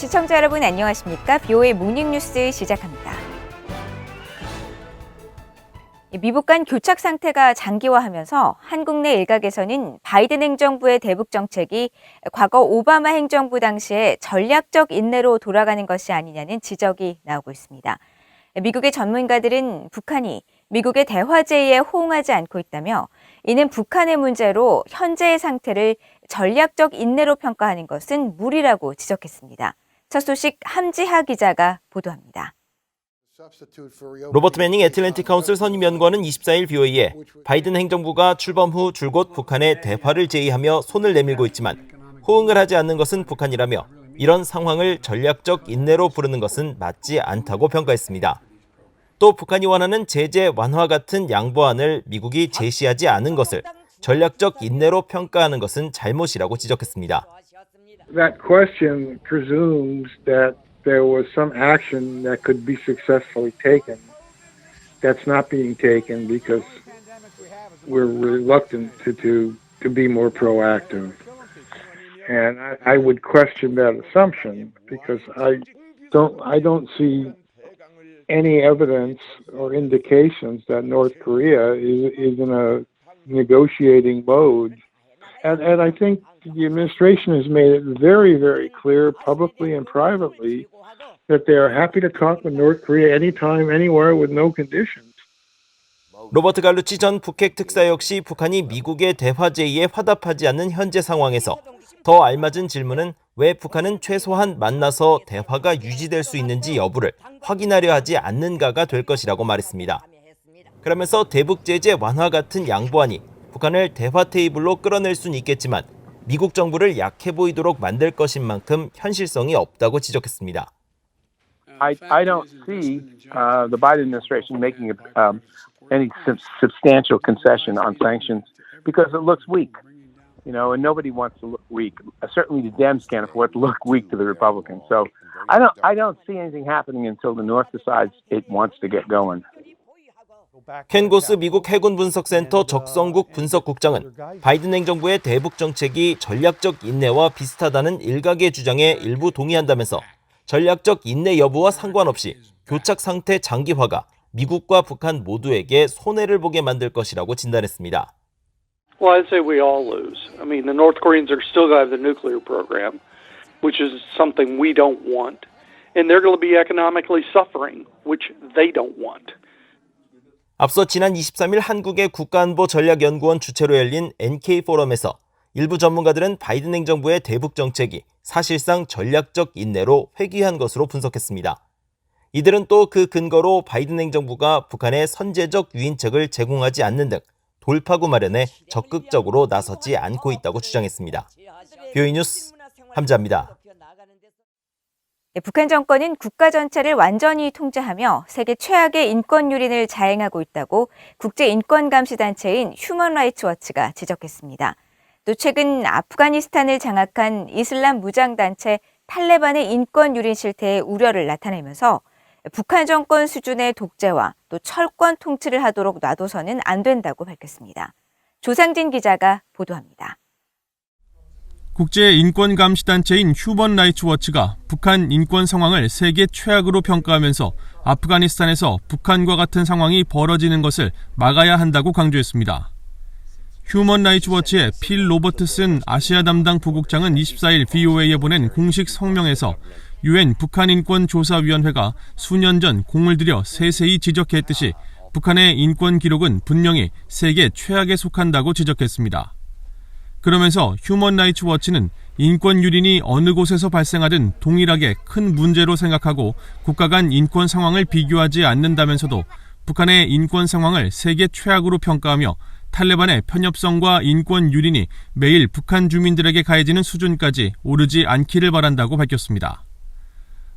시청자 여러분 안녕하십니까? BOA 모닝뉴스 시작합니다. 미국 간 교착 상태가 장기화하면서 한국 내 일각에서는 바이든 행정부의 대북 정책이 과거 오바마 행정부 당시에 전략적 인내로 돌아가는 것이 아니냐는 지적이 나오고 있습니다. 미국의 전문가들은 북한이 미국의 대화 제의에 호응하지 않고 있다며 이는 북한의 문제로 현재의 상태를 전략적 인내로 평가하는 것은 무리라고 지적했습니다. 첫 소식 함지하 기자가 보도합니다. 로버트 매닝 애틀랜틱 카운슬 선임연구원은 24일 BOA에 바이든 행정부가 출범 후 줄곧 북한의 대화를 제의하며 손을 내밀고 있지만 호응을 하지 않는 것은 북한이라며 이런 상황을 전략적 인내로 부르는 것은 맞지 않다고 평가했습니다. 또 북한이 원하는 제재 완화 같은 양보안을 미국이 제시하지 않은 것을 전략적 인내로 평가하는 것은 잘못이라고 지적했습니다. That question presumes that there was some action that could be successfully taken that's not being taken because we're reluctant to be more proactive. And I would question that assumption because I don't see any evidence or indications that North Korea is in a negotiating mode. And I think the administration has made it very, very clear publicly and privately that they are happy to talk with North Korea anytime, anywhere with no conditions. 로버트 갈루치 전 북핵 특사 역시 북한이 미국의 대화 제의에 화답하지 않는 현재 상황에서 더 알맞은 질문은 왜 북한은 최소한 만나서 대화가 유지될 수 있는지 여부를 확인하려 하지 않는가가 될 것이라고 말했습니다. 그러면서 대북 제재 완화 같은 양보안이 북한을 대화 테이블로 끌어낼 수는 있겠지만 미국 정부를 약해 보이도록 만들 것인 만큼 현실성이 없다고 지적했습니다. I don't see the Biden administration making any substantial concession on sanctions because it looks weak. You know, and nobody wants to look weak. Certainly the Dems can't afford to look weak to the Republicans. So I don't see anything happening until the North decides it wants to get going. 켄 고스 미국 해군 분석센터 적성국 분석국장은 바이든 행정부의 대북 정책이 전략적 인내와 비슷하다는 일각의 주장에 일부 동의한다면서 전략적 인내 여부와 상관없이 교착 상태 장기화가 미국과 북한 모두에게 손해를 보게 만들 것이라고 진단했습니다. Well, I'd say we all lose. I mean, the North Koreans are still going to have the nuclear program, which is something we don't want. And they're going to be economically suffering, which they don't want. 앞서 지난 23일 한국의 국가안보전략연구원 주최로 열린 NK 포럼에서 일부 전문가들은 바이든 행정부의 대북 정책이 사실상 전략적 인내로 회귀한 것으로 분석했습니다. 이들은 또 그 근거로 바이든 행정부가 북한에 선제적 유인책을 제공하지 않는 등 돌파구 마련에 적극적으로 나서지 않고 있다고 주장했습니다. BOA 뉴스 함지하입니다. 북한 정권은 국가 전체를 완전히 통제하며 세계 최악의 인권 유린을 자행하고 있다고 국제인권감시단체인 휴먼 라이츠 워치가 지적했습니다. 또 최근 아프가니스탄을 장악한 이슬람 무장단체 탈레반의 인권 유린 실태에 우려를 나타내면서 북한 정권 수준의 독재와 또 철권 통치를 하도록 놔둬서는 안 된다고 밝혔습니다. 조상진 기자가 보도합니다. 국제인권감시단체인 휴먼 라이츠 워치가 북한 인권 상황을 세계 최악으로 평가하면서 아프가니스탄에서 북한과 같은 상황이 벌어지는 것을 막아야 한다고 강조했습니다. 휴먼 라이츠 워치의 필 로버트슨 아시아 담당 부국장은 24일 BOA에 보낸 공식 성명에서 UN 북한인권조사위원회가 수년 전 공을 들여 세세히 지적했듯이 북한의 인권 기록은 분명히 세계 최악에 속한다고 지적했습니다. 그러면서 휴먼 라이츠 워치는 인권 유린이 어느 곳에서 발생하든 동일하게 큰 문제로 생각하고 국가 간 인권 상황을 비교하지 않는다면서도 북한의 인권 상황을 세계 최악으로 평가하며 탈레반의 편협성과 인권 유린이 매일 북한 주민들에게 가해지는 수준까지 오르지 않기를 바란다고 밝혔습니다.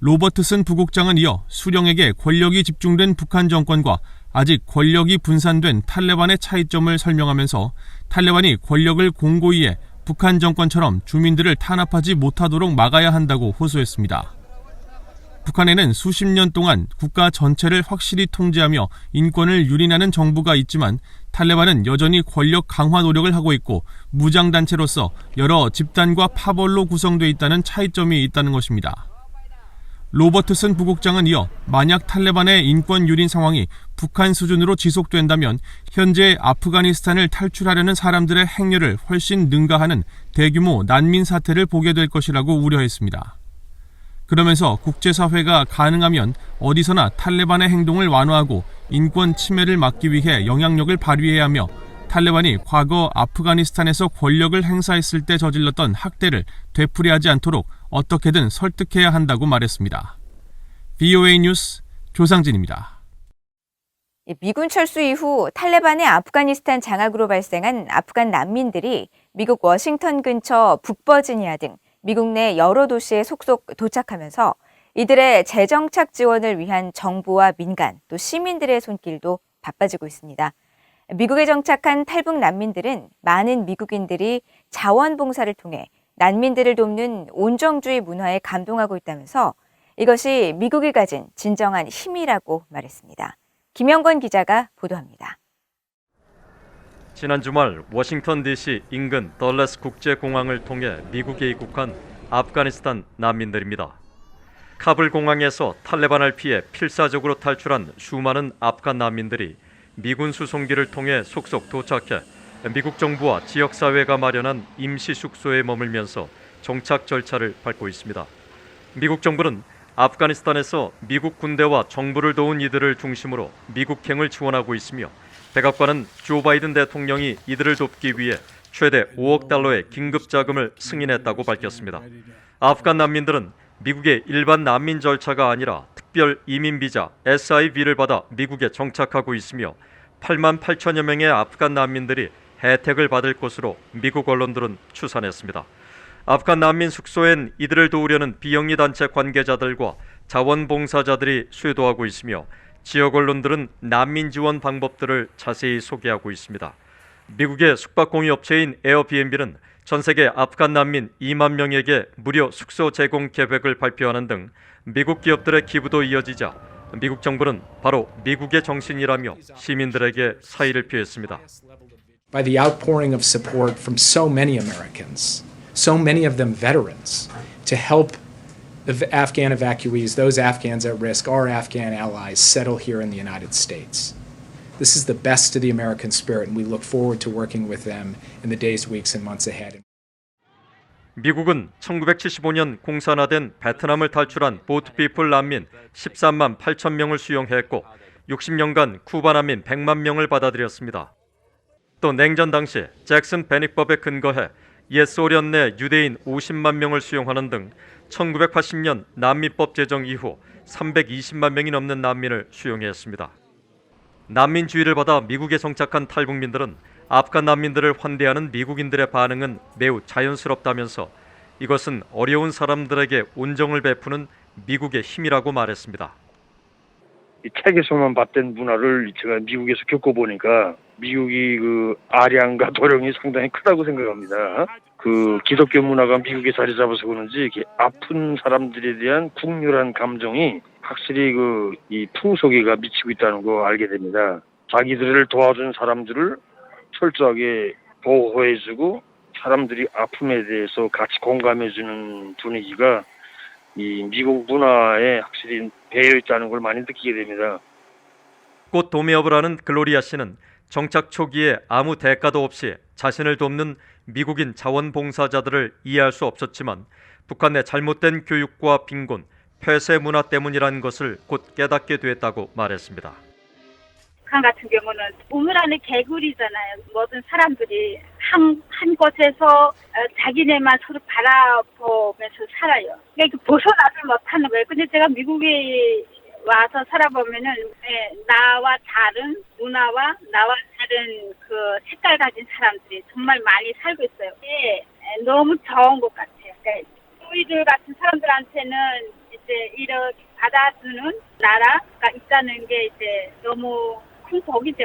로버트슨 부국장은 이어 수령에게 권력이 집중된 북한 정권과 아직 권력이 분산된 탈레반의 차이점을 설명하면서 탈레반이 권력을 공고히 해 북한 정권처럼 주민들을 탄압하지 못하도록 막아야 한다고 호소했습니다. 북한에는 수십 년 동안 국가 전체를 확실히 통제하며 인권을 유린하는 정부가 있지만 탈레반은 여전히 권력 강화 노력을 하고 있고 무장단체로서 여러 집단과 파벌로 구성되어 있다는 차이점이 있다는 것입니다. 로버트슨 부국장은 이어 만약 탈레반의 인권 유린 상황이 북한 수준으로 지속된다면 현재 아프가니스탄을 탈출하려는 사람들의 행렬을 훨씬 능가하는 대규모 난민 사태를 보게 될 것이라고 우려했습니다. 그러면서 국제사회가 가능하면 어디서나 탈레반의 행동을 완화하고 인권 침해를 막기 위해 영향력을 발휘해야 하며 탈레반이 과거 아프가니스탄에서 권력을 행사했을 때 저질렀던 학대를 되풀이하지 않도록 어떻게든 설득해야 한다고 말했습니다. VOA 뉴스 조상진입니다. 미군 철수 이후 탈레반의 아프가니스탄 장악으로 발생한 아프간 난민들이 미국 워싱턴 근처 북버지니아 등 미국 내 여러 도시에 속속 도착하면서 이들의 재정착 지원을 위한 정부와 민간 또 시민들의 손길도 바빠지고 있습니다. 미국에 정착한 탈북 난민들은 많은 미국인들이 자원봉사를 통해 난민들을 돕는 온정주의 문화에 감동하고 있다면서 이것이 미국이 가진 진정한 힘이라고 말했습니다. 김영권 기자가 보도합니다. 지난 주말 워싱턴 DC 인근 덜래스 국제공항을 통해 미국에 입국한 아프가니스탄 난민들입니다. 카불 공항에서 탈레반을 피해 필사적으로 탈출한 수많은 아프간 난민들이 미군 수송기를 통해 속속 도착해 미국 정부와 지역사회가 마련한 임시 숙소에 머물면서 정착 절차를 밟고 있습니다. 미국 정부는 아프가니스탄에서 미국 군대와 정부를 도운 이들을 중심으로 미국행을 지원하고 있으며 백악관은 조 바이든 대통령이 이들을 돕기 위해 최대 5억 달러의 긴급 자금을 승인했다고 밝혔습니다. 아프간 난민들은 미국의 일반 난민 절차가 아니라 특별 이민 비자 SIV를 받아 미국에 정착하고 있으며 8만 8천여 명의 아프간 난민들이 혜택을 받을 것으로 미국 언론들은 추산했습니다. 아프간 난민 숙소엔 이들을 도우려는 비영리 단체 관계자들과 자원봉사자들이 수요도하고 있으며 지역 언론들은 난민 지원 방법들을 자세히 소개하고 있습니다. 미국의 숙박공유업체인 에어비앤비는 전 세계 아프간 난민 2만 명에게 무료 숙소 제공 계획을 발표하는 등 미국 기업들의 기부도 이어지자 미국 정부는 바로 미국의 정신이라며 시민들에게 사의를 표했습니다. By the outpouring of support from so many Americans, so many of them veterans, to help Afghan evacuees, those Afghans at risk, our Afghan allies, settle here in the United States. This is the best of the American spirit, and we look forward to working with them in the days, weeks, and months ahead. 미국은 1975년 공산화된 베트남을 탈출한 보트피플 난민 13만 8천 명을 수용했고 60년간 쿠바 난민 100만 명을 받아들였습니다. 또 냉전 당시 잭슨 베닉법에 근거해 옛 소련 내 유대인 50만 명을 수용하는 등 1980년 난민법 제정 이후 320만 명이 넘는 난민을 수용했습니다. 난민주의를 받아 미국에 정착한 탈북민들은 아프간 난민들을 환대하는 미국인들의 반응은 매우 자연스럽다면서 이것은 어려운 사람들에게 온정을 베푸는 미국의 힘이라고 말했습니다. 이 책에서만 봤던 문화를 제가 미국에서 겪어보니까 미국이 그 아량과 도량이 상당히 크다고 생각합니다. 그 기독교 문화가 미국에 자리 잡아서 그런지 이렇게 아픈 사람들에 대한 국률한 감정이 확실히 그 이 풍속에가 미치고 있다는 거 알게 됩니다. 자기들을 도와준 사람들을 철저하게 보호해주고 사람들이 아픔에 대해서 같이 공감해주는 분위기가 이 미국 문화에 확실히 배어 있다는 걸 많이 느끼게 됩니다. 꽃 도매업을 하는 글로리아 씨는 정착 초기에 아무 대가도 없이 자신을 돕는 미국인 자원봉사자들을 이해할 수 없었지만 북한 내 잘못된 교육과 빈곤, 폐쇄 문화 때문이라는 것을 곧 깨닫게 됐다고 말했습니다. 북한 같은 경우는 우물 안에 개구리잖아요. 모든 사람들이 한 곳에서 자기네만 서로 바라보면서 살아요. 그러니까 벗어나지 못하는 거예요. 근데 제가 미국에 와서 살아보면은 나와 다른 문화와 나와 다른 그 색깔 가진 사람들이 정말 많이 살고 있어요. 너무 좋은 것 같아요. 그러니까 우리들 같은 사람들한테는 이제 이렇게 받아주는 나라가 있다는 게 이제 너무 큰 복이죠.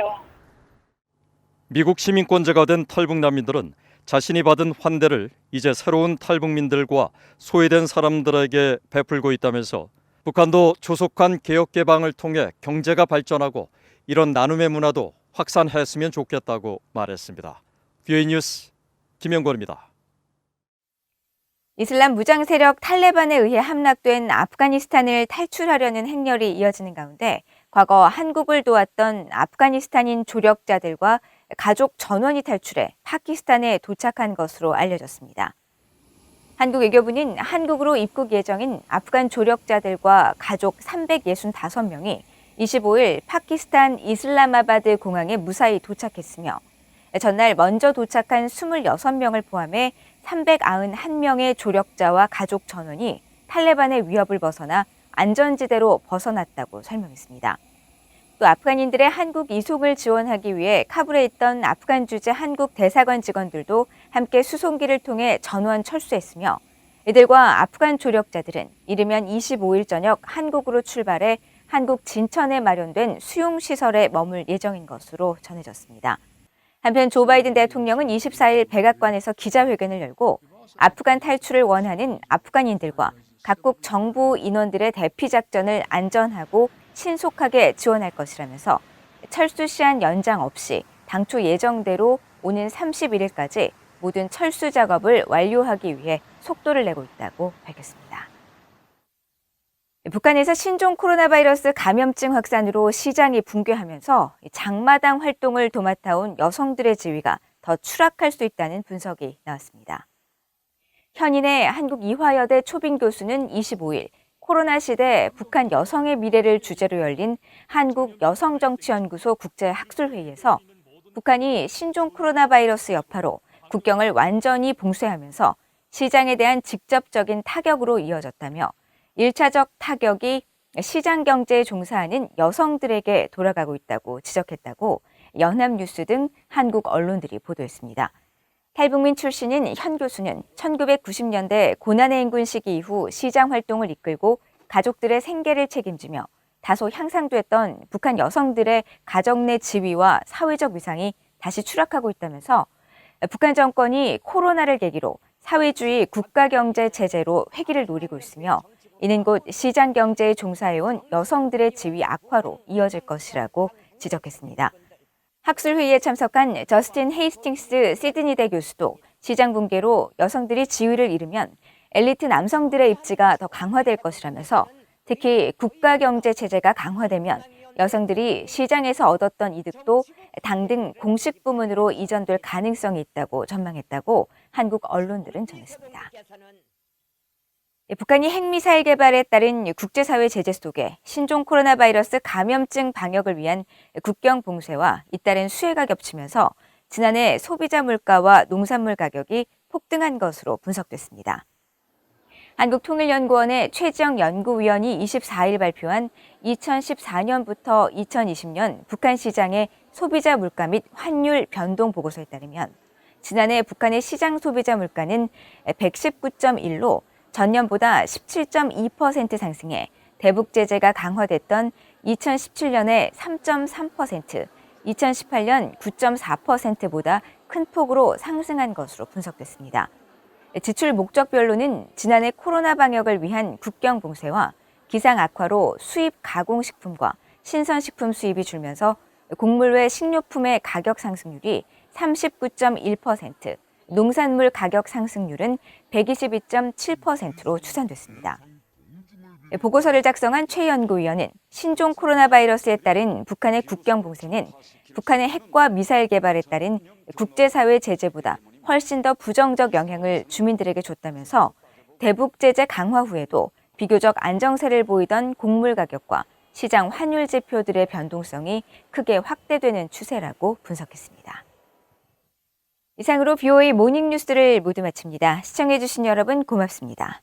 미국 시민권자가 된 탈북 난민들은 자신이 받은 환대를 이제 새로운 탈북민들과 소외된 사람들에게 베풀고 있다면서 북한도 조속한 개혁 개방을 통해 경제가 발전하고 이런 나눔의 문화도 확산했으면 좋겠다고 말했습니다. VOA 뉴스 김영권입니다. 이슬람 무장 세력 탈레반에 의해 함락된 아프가니스탄을 탈출하려는 행렬이 이어지는 가운데 과거 한국을 도왔던 아프가니스탄인 조력자들과 가족 전원이 탈출해 파키스탄에 도착한 것으로 알려졌습니다. 한국 외교부는 한국으로 입국 예정인 아프간 조력자들과 가족 365명이 25일 파키스탄 이슬라마바드 공항에 무사히 도착했으며 전날 먼저 도착한 26명을 포함해 391명의 조력자와 가족 전원이 탈레반의 위협을 벗어나 안전지대로 벗어났다고 설명했습니다. 또 아프간인들의 한국 이송을 지원하기 위해 카불에 있던 아프간 주재 한국 대사관 직원들도 함께 수송기를 통해 전원 철수했으며 이들과 아프간 조력자들은 이르면 25일 저녁 한국으로 출발해 한국 진천에 마련된 수용시설에 머물 예정인 것으로 전해졌습니다. 한편 조 바이든 대통령은 24일 백악관에서 기자회견을 열고 아프간 탈출을 원하는 아프간인들과 각국 정부 인원들의 대피 작전을 안전하고 신속하게 지원할 것이라면서 철수 시한 연장 없이 당초 예정대로 오는 31일까지 모든 철수 작업을 완료하기 위해 속도를 내고 있다고 밝혔습니다. 북한에서 신종 코로나 바이러스 감염증 확산으로 시장이 붕괴하면서 장마당 활동을 도맡아온 여성들의 지위가 더 추락할 수 있다는 분석이 나왔습니다. 현인의 한국이화여대 초빙 교수는 25일 코로나 시대 북한 여성의 미래를 주제로 열린 한국여성정치연구소 국제학술회의에서 북한이 신종 코로나 바이러스 여파로 국경을 완전히 봉쇄하면서 시장에 대한 직접적인 타격으로 이어졌다며 1차적 타격이 시장 경제에 종사하는 여성들에게 돌아가고 있다고 지적했다고 연합뉴스 등 한국 언론들이 보도했습니다. 탈북민 출신인 현 교수는 1990년대 고난의 인군 시기 이후 시장 활동을 이끌고 가족들의 생계를 책임지며 다소 향상됐던 북한 여성들의 가정 내 지위와 사회적 위상이 다시 추락하고 있다면서 북한 정권이 코로나를 계기로 사회주의 국가경제 체제로 회귀를 노리고 있으며 이는 곧 시장 경제에 종사해온 여성들의 지위 악화로 이어질 것이라고 지적했습니다. 학술회의에 참석한 저스틴 헤이스팅스 시드니대 교수도 시장 붕괴로 여성들이 지위를 잃으면 엘리트 남성들의 입지가 더 강화될 것이라면서 특히 국가경제체제가 강화되면 여성들이 시장에서 얻었던 이득도 당 등 공식 부문으로 이전될 가능성이 있다고 전망했다고 한국 언론들은 전했습니다. 북한이 핵미사일 개발에 따른 국제사회 제재 속에 신종 코로나 바이러스 감염증 방역을 위한 국경 봉쇄와 잇따른 수해가 겹치면서 지난해 소비자 물가와 농산물 가격이 폭등한 것으로 분석됐습니다. 한국통일연구원의 최지영 연구위원이 24일 발표한 2014년부터 2020년 북한 시장의 소비자 물가 및 환율 변동 보고서에 따르면 지난해 북한의 시장 소비자 물가는 119.1로 전년보다 17.2% 상승해 대북 제재가 강화됐던 2017년에 3.3%, 2018년 9.4%보다 큰 폭으로 상승한 것으로 분석됐습니다. 지출 목적별로는 지난해 코로나 방역을 위한 국경 봉쇄와 기상 악화로 수입 가공식품과 신선식품 수입이 줄면서 곡물 외 식료품의 가격 상승률이 39.1%, 농산물 가격 상승률은 122.7%로 추산됐습니다. 보고서를 작성한 최 연구위원은 신종 코로나 바이러스에 따른 북한의 국경 봉쇄는 북한의 핵과 미사일 개발에 따른 국제사회 제재보다 훨씬 더 부정적 영향을 주민들에게 줬다면서 대북 제재 강화 후에도 비교적 안정세를 보이던 곡물 가격과 시장 환율 지표들의 변동성이 크게 확대되는 추세라고 분석했습니다. 이상으로 BOA 모닝뉴스를 모두 마칩니다. 시청해주신 여러분 고맙습니다.